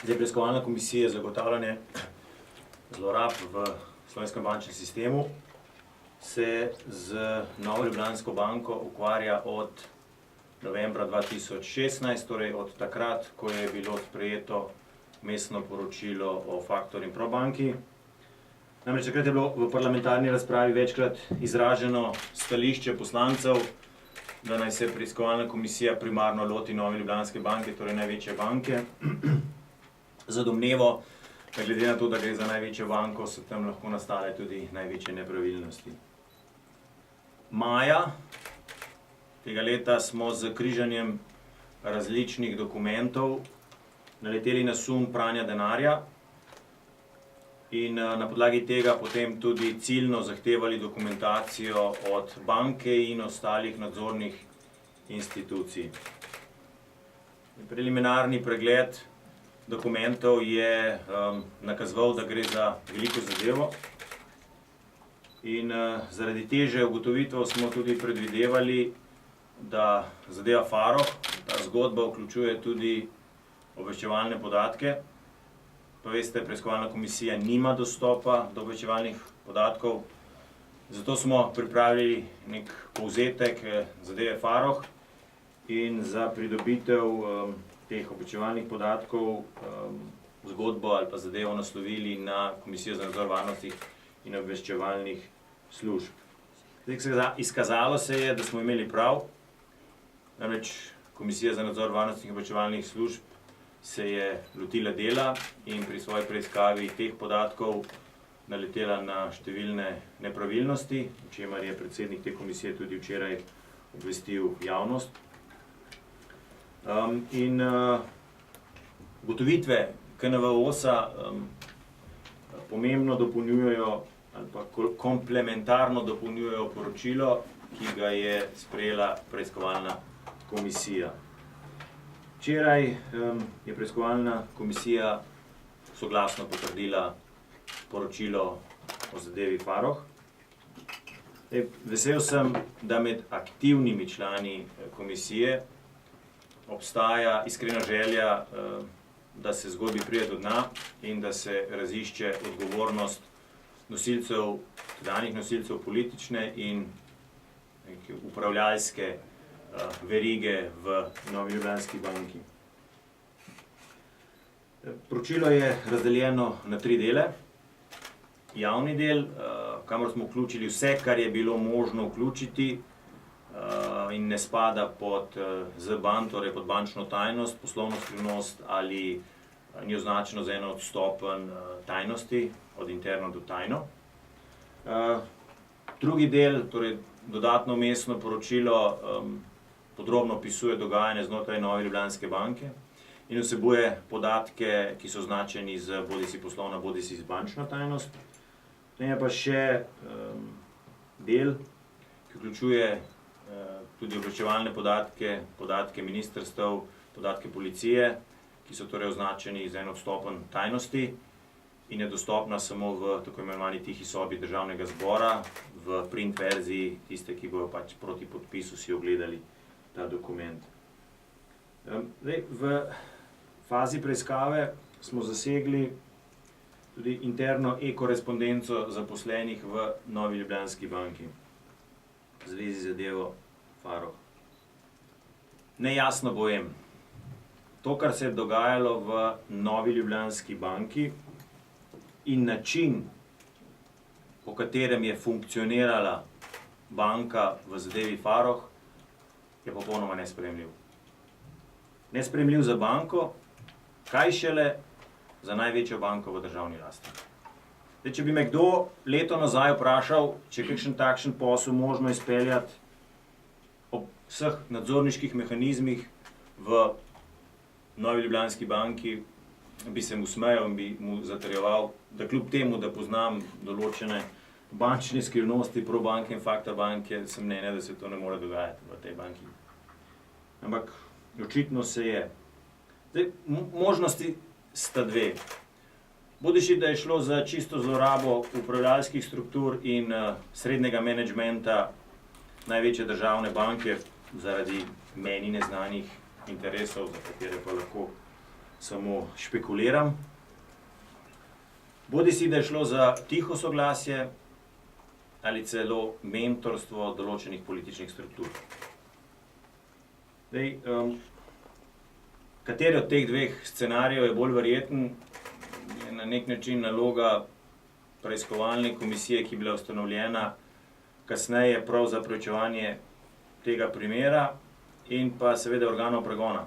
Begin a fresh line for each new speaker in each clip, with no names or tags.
Preiskovalna komisija za zagotavljanje zlorab v slovenskem bančnem sistemu se z Novo Ljubljansko banko ukvarja od novembra 2016, torej od takrat, ko je bilo sprejeto vmesno poročilo o Factor in Probanki. Namreč takrat je bilo v parlamentarni razpravi večkrat izraženo stališče poslancev, da naj se preiskovalna komisija primarno loti Nove Ljubljanske banke, torej največje banke, za domnevo, da glede na to, da gre za največjo banko, so tam lahko nastale tudi največje nepravilnosti. Maja tega leta smo z križanjem različnih dokumentov naleteli na sum pranja denarja in na podlagi tega potem tudi ciljno zahtevali dokumentacijo od banke in ostalih nadzornih institucij. Preliminarni pregled dokumentov je nakazoval, da gre za veliko zadevo in zaradi teže ugotovitev smo tudi predvidevali, da zadeva Farrokh, ta zgodba vključuje tudi obveščevalne podatke. Pa veste, preiskovalna komisija nima dostopa do obveščevalnih podatkov, zato smo pripravili nek povzetek zadeve Farrokh in za pridobitev teh obveščevalnih podatkov zgodbo ali pa zadevo naslovili na Komisijo za nadzor varnostnih in obveščevalnih služb. Izkazalo se je, da smo imeli prav, namreč Komisija za nadzor varnostnih in obveščevalnih služb se je lotila dela in pri svoji preiskavi teh podatkov naletela na številne nepravilnosti, o čemer je predsednik te komisije tudi včeraj obvestil javnost. In ugotovitve KNVOS-a pomembno dopolnjujejo ali pa komplementarno dopolnjujejo poročilo, ki ga je sprejela preiskovalna komisija. Včeraj je preiskovalna komisija soglasno potrdila poročilo o zadevi Farrokh. Vesel sem, da med aktivnimi člani komisije obstaja iskrena želja, da se zgodbi pride do dna in da se razišče odgovornost nosilcev, tedanjih nosilcev politične in upravljalske verige v Novi Ljubljanski banki. Poročilo je razdeljeno na 3 dele. Javni del, kamor smo vključili vse, kar je bilo možno vključiti in ne spada pod ZBAN, torej pod bančno tajnost, poslovno skrivnost ali ni označeno za eno od stopenj tajnosti, od interno do tajno. Drugi del, torej dodatno vmesno poročilo, podrobno opisuje dogajanje znotraj Nove Ljubljanske banke in vsebuje podatke, ki so označeni z bodisi poslovno, bodisi z bančno tajnost. Potem je pa še del, ki vključuje tudi obveščevalne podatke, podatke ministrstev, podatke policije, ki so torej označeni z eno od stopenj tajnosti in je dostopna samo v tako imenovani tihi sobi Državnega zbora, v print verziji, tiste, ki bojo pač proti podpisu si ogledali ta dokument. V fazi preiskave smo zasegli tudi interno e-korespondenco zaposlenih v Novi Ljubljanski banki v zvezi z zadevo Farrokh. Nejasno povem, to, kar se je dogajalo v Novi Ljubljanski banki in način, po katerem je funkcionirala banka v zadevi Farrokh, je popolnoma nesprejemljiv. Nesprejemljiv za banko, kaj šele za največjo banko v državni lasti. Če bi me kdo leto nazaj vprašal, če je kakšen takšen posel možno izpeljati ob vseh nadzorniških mehanizmih v Novi Ljubljanski banki, bi se mu smejal in bi mu zatrjeval, da kljub temu, da poznam določene bančne skrivnosti Probanke in Factor banke, sem mnenja, da se to ne more dogajati v tej banki. Ampak očitno se je. Možnosti sta 2. Bodiši, da je šlo za čisto zlorabo upravljalskih struktur in srednjega menedžmenta največje državne banke zaradi meni neznanih interesov, za katere pa lahko samo špekuliram. Bodisi da je šlo za tiho soglasje ali celo mentorstvo določenih političnih struktur. Zdaj, kateri od teh dveh scenarijev je bolj verjeten, je na nek način naloga preiskovalne komisije, ki je bila ustanovljena kasneje prav za preučevanje tega primera in pa seveda organov pregona.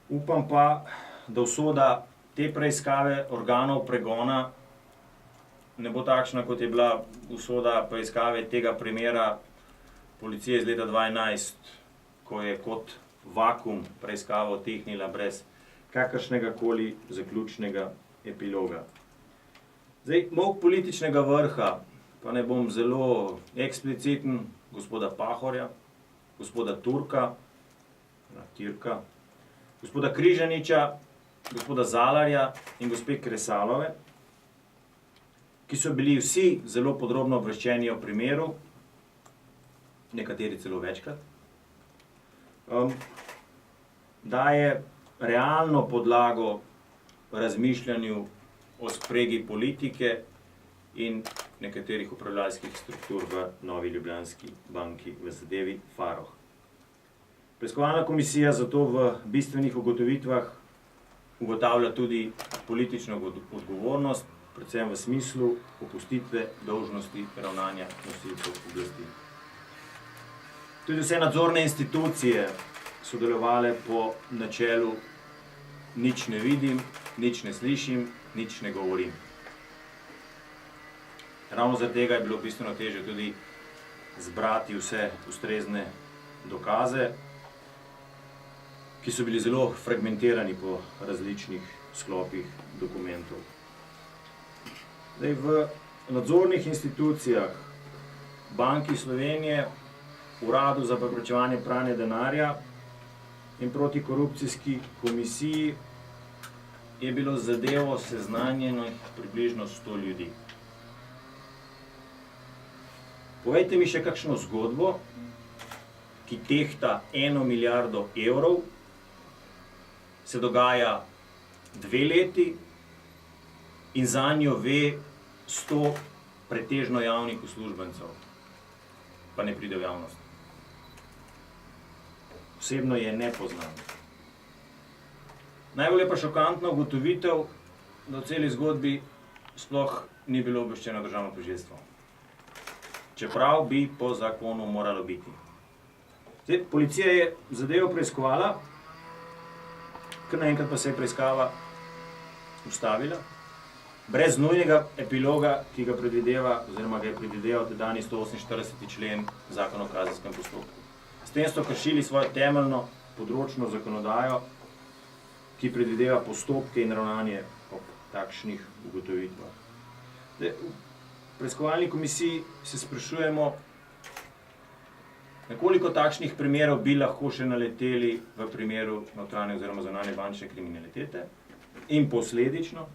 Upam pa, da usoda te preiskave organov pregona ne bo takšna, kot je bila usoda preiskave tega primera policije iz leta 2011, ko je kot vakuum preiskavo tehnila brez kakršnega koli zaključnega epiloga. Zdaj, molk političnega vrha, pa ne bom zelo ekspliciten, gospoda Pahorja, gospoda Turka, Tirka, gospoda Križaniča, gospoda Zalarja in gospe Kresalove, ki so bili vsi zelo podrobno obveščeni o primeru, nekateri celo večkrat, daje realno podlago razmišljanju o spregi politike in nekaterih upravljalskih struktur v Novi Ljubljanski banki v zadevi Farrokh. Preiskovalna komisija zato v bistvenih ugotovitvah ugotavlja tudi politično odgovornost, predvsem v smislu opustitve dolžnosti ravnanja nosilcev oblasti. Tudi vse nadzorne institucije so delovale po načelu nič ne vidim, nič ne slišim, nič ne govorim. Ravno zaradi tega je bilo bistveno težje tudi zbrati vse ustrezne dokaze, ki so bili zelo fragmentirani po različnih sklopih dokumentov. Zdaj, v nadzornih institucijah Banki Slovenije, Uradu za preprečevanje pranja denarja in protikorupcijski komisiji je bilo z zadevo seznanjenih približno 100 ljudi. Povejte mi še kakšno zgodbo, ki tehta 1 milijardo evrov, se dogaja 2 leti in zanjo ve 100 pretežno javnih uslužbencev, pa ne pride v javnost. Osebno je ne poznam. Najbolj je pa šokantna ugotovitev, da v celi zgodbi sploh ni bilo obveščeno državno tožilstvo. Čeprav bi po zakonu moralo biti. Zdaj, policija je zadevo preiskovala, kar naenkrat pa se je preiskava ustavila, brez nujnega epiloga, ki ga predvideva, oziroma ga je predvideval tedanji 148. člen Zakona o kazenskem postopku. S tem so kršili svojo temeljno področno zakonodajo, ki predvideva postopke in ravnanje ob takšnih ugotovitvah. Zdaj, v preiskovalni komisiji se sprašujemo, na koliko takšnih primerov bi lahko še naleteli v primeru notranje oziroma zunanje bančne kriminalitete in posledično,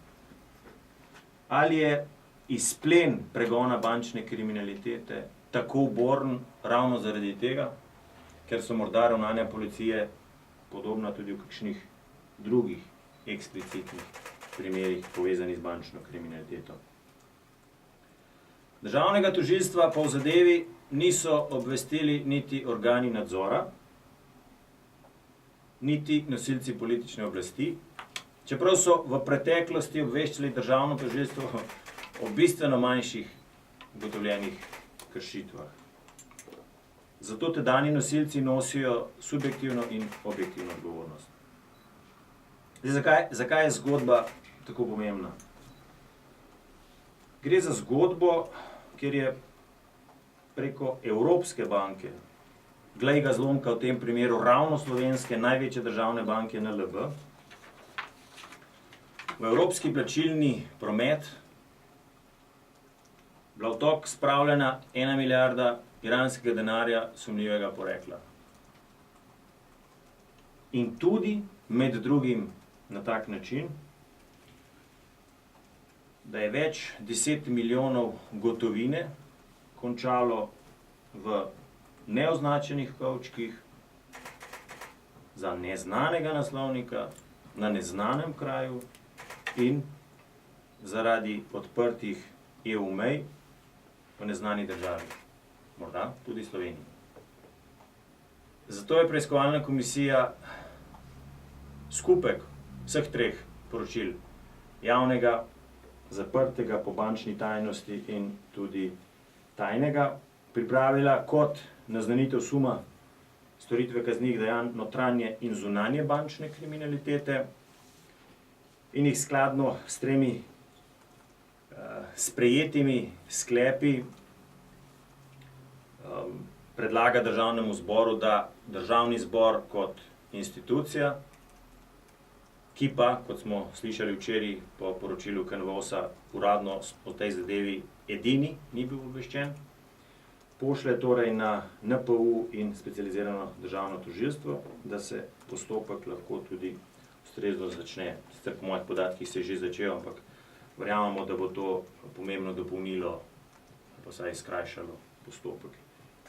ali je izplen pregona bančne kriminalitete tako uboren ravno zaradi tega, ker so morda ravnanja policije podobna tudi v kakšnih drugih eksplicitnih primerih povezanih z bančno kriminaliteto. Državnega tožilstva pa v zadevi niso obvestili niti organi nadzora, niti nosilci politične oblasti, čeprav so v preteklosti obveščali državno tožilstvo o bistveno manjših ugotovljenih kršitvah. Zato tedanji nosilci nosijo subjektivno in objektivno odgovornost. Zdaj, zakaj je zgodba tako pomembna? Gre za zgodbo, kjer je preko Evropske banke, glej ga zlomka v tem primeru ravno slovenske največje državne banke NLB, v evropski plačilni promet bila v tok spravljena 1 milijarda iranskega denarja sumljivega porekla. In tudi, med drugim, na tak način, da je več 10 milijonov gotovine končalo v neoznačenih kovčkih za neznanega naslovnika na neznanem kraju in zaradi odprtih EU mej v neznani državi, morda tudi Sloveniji. Zato je preiskovalna komisija skupek vseh treh poročil, javnega, zaprtega po bančni tajnosti in tudi tajnega, pripravila kot naznanitev suma storitve kaznivih dejanj notranje in zunanje bančne kriminalitete in jih skladno s tremi sprejetimi sklepi predlaga Državnemu zboru, da Državni zbor kot institucija, ki pa, kot smo slišali včeraj po poročilu KNVOS-a, uradno o tej zadevi edini ni bil obveščen, pošlje torej na NPU in specializirano državno tožilstvo, da se postopek lahko tudi ustrezno začne. Sicer po mojih podatkih se je že začel, ampak verjamemo, da bo to pomembno dopolnilo, pa vsaj skrajšalo postopek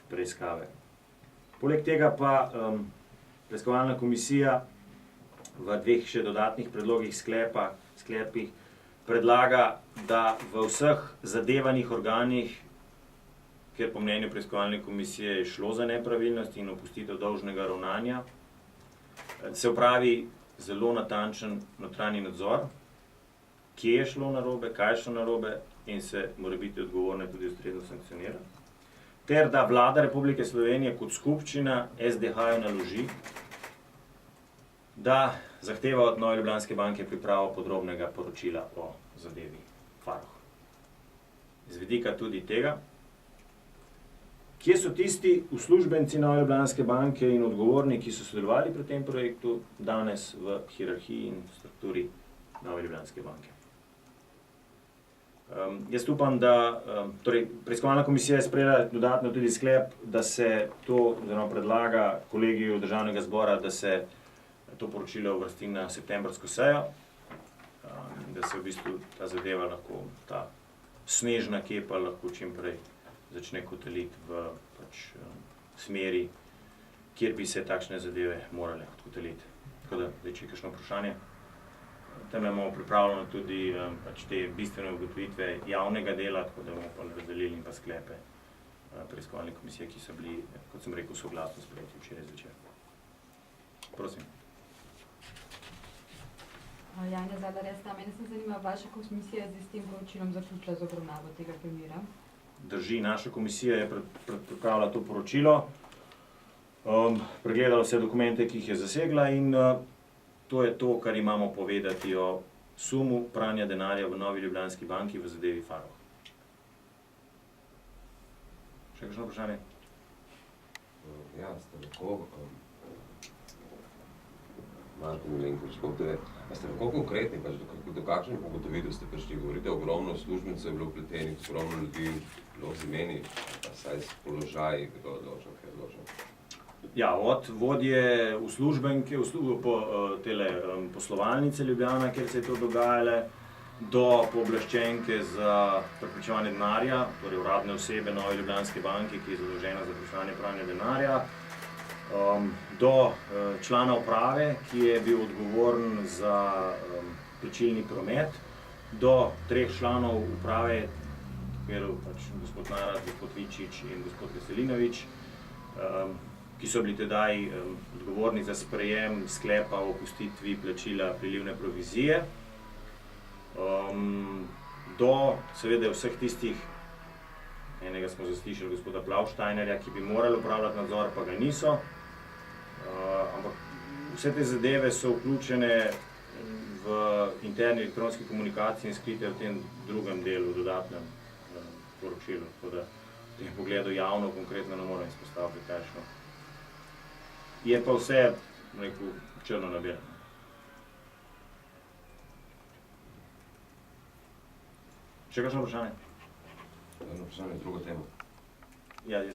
preiskave. Poleg tega pa preiskovalna komisija v dveh še dodatnih predlogih sklepih predlaga, da v vseh zadevanih organih, kjer po mnenju preiskovalne komisije je šlo za nepravilnosti in opustitev dolžnega ravnanja, se opravi zelo natančen notranji nadzor, kje je šlo narobe, kaj je šlo narobe in se morebiti odgovorne tudi ustrezno sankcionira. Ter da Vlada Republike Slovenije kot skupščina SDH-ju naloži, da zahteva od Nove Ljubljanske banke pripravo podrobnega poročila o zadevi Farrokh. Z vidika tudi tega, kje so tisti uslužbenci Nove Ljubljanske banke in odgovorni, ki so sodelovali pri tem projektu, danes v hierarhiji in strukturi Nove Ljubljanske banke. Jaz upam, da preiskovalna komisija je sprejela dodatno tudi sklep, da se to oziroma predlaga kolegiju Državnega zbora, da se to poročilo uvrsti na septembrsko sejo, da se v bistvu ta zadeva lahko, ta snežna kepa lahko čim prej začne kotaliti v smeri, kjer bi se takšne zadeve morale kotaliti. Tako da, če je kakšno vprašanje. Tam imamo pripravljeno tudi te bistvene ugotovitve javnega dela, tako da bomo pa razdelili in pa sklepe preiskovalne komisije, ki so bili, kot sem rekel, soglasno sprejeti včeraj zvečer. Prosim.
Janja Zadar, mene se zanima, vaša komisija je s tem poročilom zaključila z obravnavo tega primera?
Drži, naša komisija je pripravila to poročilo, pregledala vse dokumente, ki jih je zasegla in to je to, kar imamo povedati o sumu pranja denarja v Novi Ljubljanski banki v zadevi Farrokh. Še kakšno vprašanje?
Ja, ste lahko, Marko Milenkovič, ste lahko konkretni, do kakšnih ugotovitev ste prišli? Govorite, ogromno uslužbencev je bilo vpletenih, ogromno ljudi, bilo z imeni, pa saj s položaji, kdo je odločen, kaj je odločen.
Ja, od vodje uslužbenke, poslovalnice Ljubljana, kjer se je to dogajalo, do pooblaščenke za preprečevanje denarja, torej uradne osebe Nove Ljubljanske banke, ki je zadolžena za preprečevanje pranja denarja, do člana uprave, ki je bil odgovoren za plačilni promet, do 3 članov uprave, gospod Narad, gospod Vičič in gospod Veselinovič, ki so bili tedaj odgovorni za sprejem sklepa o opustitvi plačila prilivne provizije, do seveda vseh tistih, enega smo zaslišali, gospoda Plavštajnerja, ki bi morali upravljati nadzor, pa ga niso, ampak vse te zadeve so vključene v interni elektronski komunikaciji in skrite v tem drugem delu, dodatnem poročilu, tako da v tem pogledu javno konkretno ne morem izpostaviti, kaj je šlo. Je pa vse, rekel, črno na belo. Še kakšno vprašanje?
Vprašanje, druga tema.
Ja,